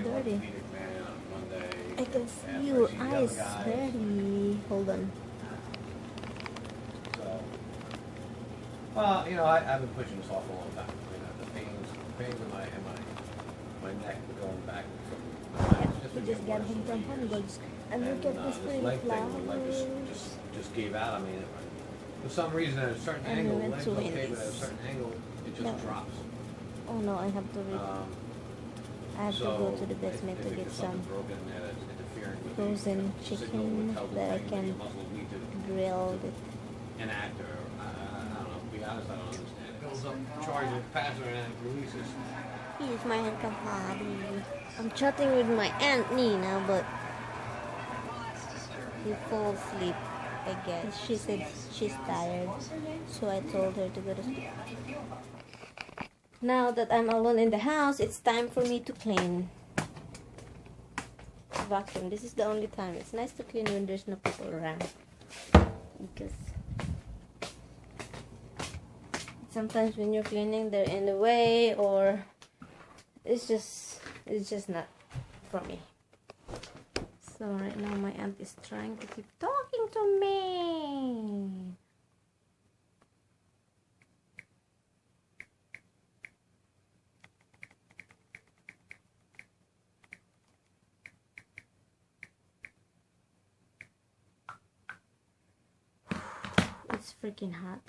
dirty. I can see your eyes dirty. Hold on. So, well, you know, I've been pushing this off a long time. You know, the pains in my neck going back from. We just got home from Humboldt, and look at this pretty leg flowers. thing, like just gave out. I mean, for some reason at a certain And angle, we the went leg's to okay, but at a Wendy's. certain angle, it just No. drops. Oh no, I have to I have to go to the basement to get some frozen chicken that I can grill it. An actor, I don't know, to be honest, I don't understand. It goes up, charges, passes, and then releases. He's my Uncle Bobby. I'm chatting with my Aunt Nina, but he falls asleep, I guess. She said she's tired, so I told her to go to sleep. Now that I'm alone in the house, it's time for me to clean. Vacuum. This is the only time. It's nice to clean when there's no people around. Because sometimes when you're cleaning, they're in the way, or it's just not for me. So right now my aunt is trying to keep talking to me. It's freaking hot.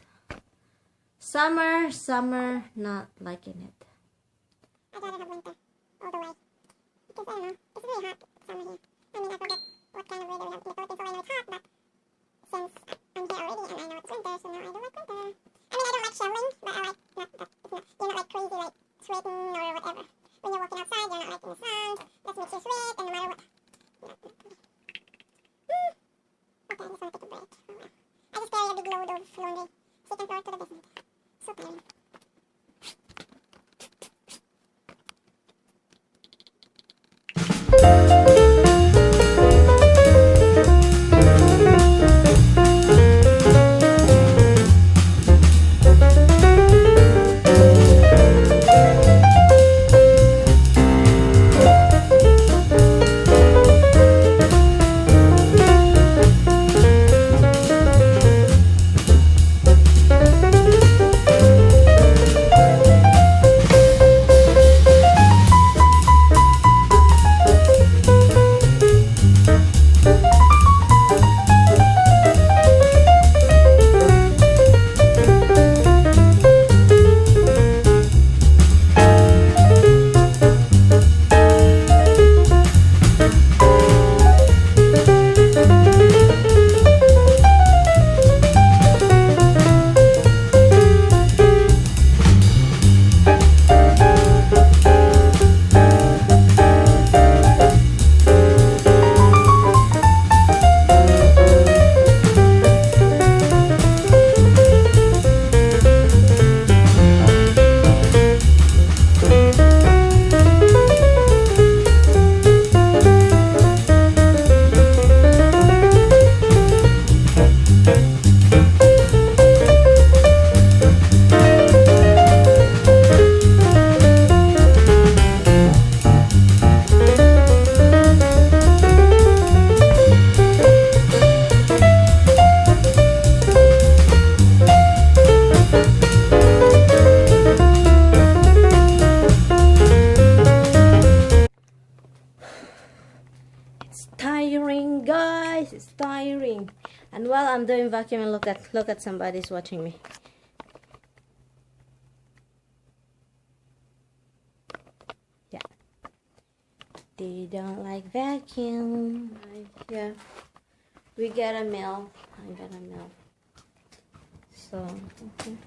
Summer, not liking it. I'd rather have winter all the way. Because I don't know, it's really hot summer here. I mean, I forget what kind of weather we have in the Philippines, so I know it's hot, but since I'm here already and I know it's winter, so now I don't like winter. I mean, I don't like shoveling, but I like you're not like crazy, like sweating or whatever. When you're walking outside, you're not like in the sun, that makes you sweat, and no matter what. Okay, I just want to take a break for a while. I just carry a big load of laundry, second floor to the basement. So tiring. Tiring, guys. It's tiring. And while I'm doing vacuuming, look at somebody's watching me. Yeah. They don't like vacuum. Yeah. We got a mail. I got a mail. So, okay.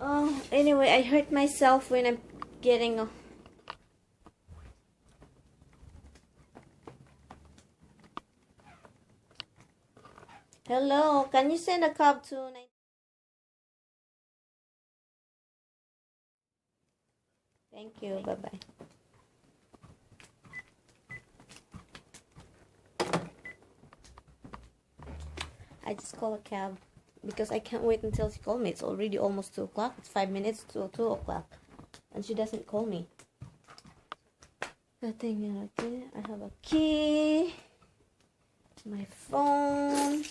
Oh, anyway, I hurt myself when I'm getting a... Hello, can you send a cab to... Thank you, bye-bye. I just call a cab because I can't wait until she calls me. It's already almost 2 o'clock. It's 5 minutes to 2 o'clock. And she doesn't call me. The thing is, okay, I have a key, my phone,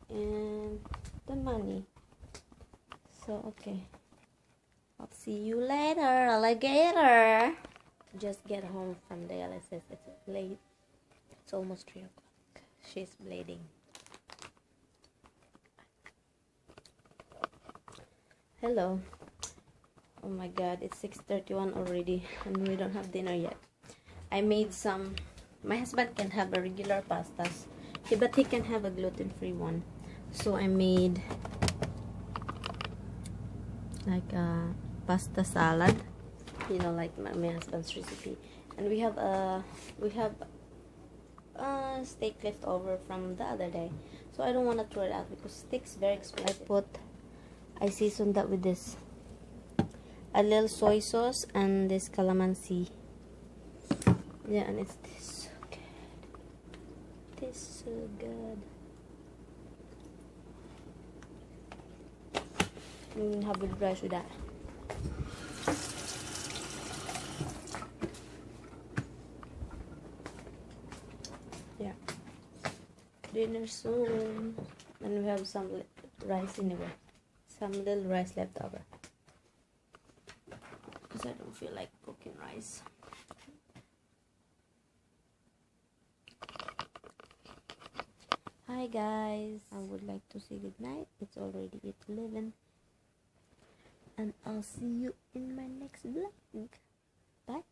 and the money. So, okay. I'll see you later, alligator. Just get home from dialysis. It's late. It's almost 3 o'clock. She's bleeding. Hello. Oh my god, it's 6:31 already and we don't have dinner yet. I made some. My husband can have a regular pastas, but he can have a gluten-free one. So I made like a pasta salad, you know, like my husband's recipe. And we have steak left over from the other day, so I don't want to throw it out because steak's very expensive. I seasoned that with this, a little soy sauce and this calamansi. Yeah, and it's this so good. This so good. I'm gonna have good rice with that. Yeah. Dinner soon. And we have some rice anyway. Some little rice left over. Because I don't feel like cooking rice. Hi guys. I would like to say good night. It's already 8:11. And I'll see you in my next vlog. Bye.